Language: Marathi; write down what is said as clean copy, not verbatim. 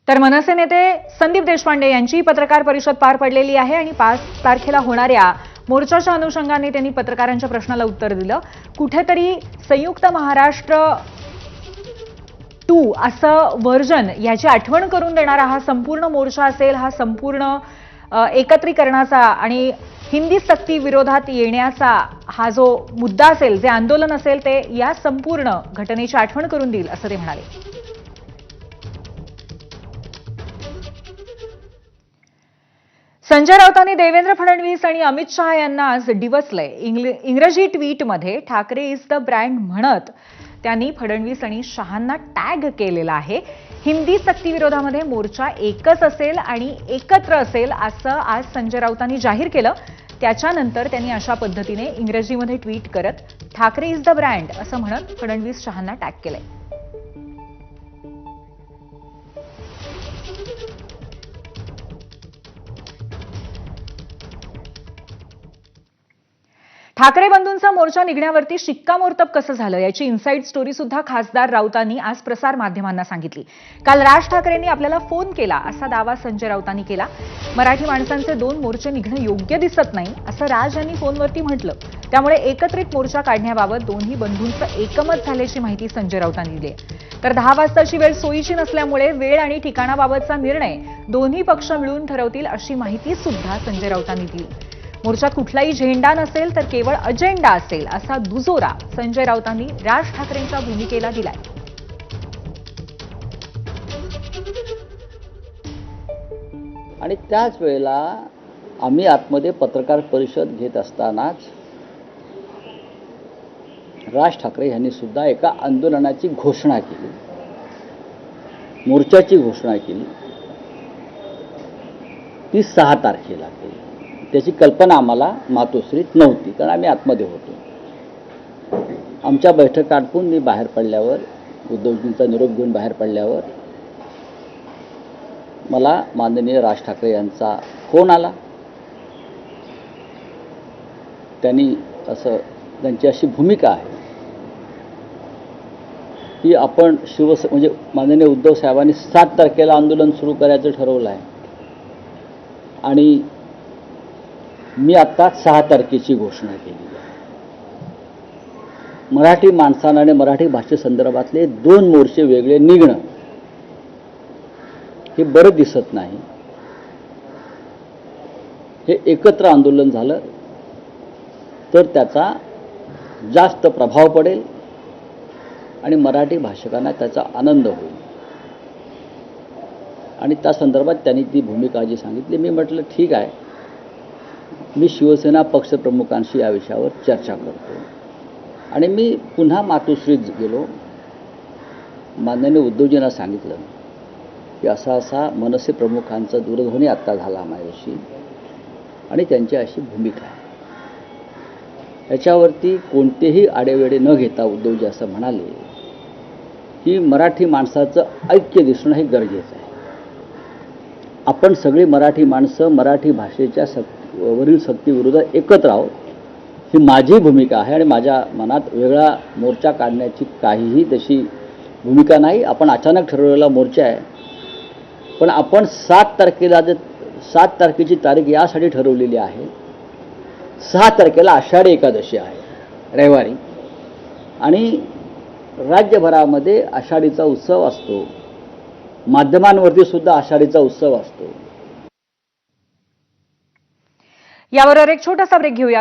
तर मनसे नेते संदीप देशपांडे यांची पत्रकार परिषद पार पडलेली आहे आणि 5 तारखेला होणाऱ्या मोर्चाच्या अनुषंगाने त्यांनी पत्रकारांच्या प्रश्नाला उत्तर दिलं। कुठेतरी संयुक्त महाराष्ट्र 2 असं व्हर्जन याची आठवण करून देणारा हा संपूर्ण मोर्चा असेल, हा संपूर्ण एकत्रीकरणाचा आणि हिंदी सक्ती विरोधात येण्याचा हा जो मुद्दा असेल, जे आंदोलन असेल, ते या संपूर्ण घटनेची आठवण करून देईल असं ते म्हणाले। संजय राऊतांनी देवेंद्र फडणवीस आणि अमित शहा यांना आज डिवचलंय। इंग्रजी ट्विटमध्ये ठाकरे इज द ब्रँड म्हणत त्यांनी फडणवीस आणि शहांना टॅग केलेला आहे। हिंदी सक्ती विरोधामध्ये मोर्चा एकच असेल आणि एकत्र असेल असं आज संजय राऊतांनी जाहीर केलं। त्याच्यानंतर त्यांनी अशा पद्धतीने इंग्रजीमध्ये ट्विट करत ठाकरे इज द ब्रँड असं म्हणत फडणवीस शहांना टॅग केलंय। ठाकरे बंधूंचा मोर्चा निघण्यावरती शिक्कामोर्तब कसं झालं याची इनसाइड स्टोरी सुद्धा खासदार राऊतांनी आज प्रसार माध्यमांना सांगितली। काल राज ठाकरेंनी आपल्याला फोन केला असा दावा संजय राऊतांनी केला। मराठी माणसांचे 2 मोर्चे निघणं योग्य दिसत नाही असं राज यांनी फोनवरती म्हटलं। त्यामुळे एकत्रित मोर्चा काढण्याबाबत दोन्ही बंधूंचं एकमत झाल्याची माहिती संजय राऊतांनी दिली आहे। तर 10 वाजताची वेळ सोयीची नसल्यामुळे वेळ आणि ठिकाणाबाबतचा निर्णय दोन्ही पक्ष मिळून ठरवतील अशी माहिती सुद्धा संजय राऊतांनी दिली। मोर्चात कुठलाही झेंडा नसेल तर केवळ अजेंडा असेल असा दुजोरा संजय राऊतांनी राज ठाकरेंच्या भूमिकेला दिलाय। आणि त्याच वेळेला आम्ही आतमध्ये पत्रकार परिषद घेत असतानाच राज ठाकरे यांनी सुद्धा एका आंदोलनाची घोषणा केली, मोर्चाची घोषणा केली। ती 6 तारखेला केली। त्याची कल्पना आम्हाला मातोश्रीत नव्हती, कारण आम्ही आतमध्ये होतो। आमच्या बैठक आटपून मी बाहेर पडल्यावर, उद्धवजींचा निरोप घेऊन बाहेर पडल्यावर मला माननीय राज ठाकरे यांचा फोन आला। त्यांची अशी भूमिका आहे की आपण म्हणजे माननीय उद्धव साहेबांनी 7 तारखेला आंदोलन सुरू करायचं ठरवलं आहे आणि मी आता 6 तारखेची घोषणा केली आहे। मराठी माणसांना आणि मराठी भाषेसंदर्भातले 2 मोर्चे वेगळे निघणं हे बरं दिसत नाही। हे एकत्र आंदोलन झालं तर त्याचा जास्त प्रभाव पडेल आणि मराठी भाषिकांना त्याचा आनंद होईल। आणि त्या संदर्भात त्यांनी ती भूमिका जी सांगितली, मी म्हटलं ठीक आहे, मी शिवसेना पक्षप्रमुखांशी या विषयावर चर्चा करतो। आणि मी पुन्हा मातोश्रीत गेलो, माननीय उद्धवजींना सांगितलं की असा मनसे प्रमुखांचा दूरध्वनी आत्ता झाला माझ्याशी आणि त्यांची अशी भूमिका आहे। याच्यावरती कोणतेही आडेवेडे न घेता उद्धवजी असं म्हणाले की मराठी माणसाचं ऐक्य दिसणं हे गरजेचं आहे। आपण सगळी मराठी माणसं मराठी भाषेच्या वरील सक्तीविरोधात एकत्र आहोत, ही माझी भूमिका आहे आणि माझ्या मनात वेगळा मोर्चा काढण्याची काहीही तशी भूमिका नाही। आपण अचानक ठरवलेला मोर्चा आहे, पण आपण 7 तारखेची तारीख यासाठी ठरवलेली आहे। 6 तारखेला आषाढी एकादशी आहे, रविवारी, आणि राज्यभरामध्ये आषाढीचा उत्सव असतो, माध्यमांवरती सुद्धा आषाढीचा उत्सव असतो। यावर एक छोटासा ब्रेक घेऊया।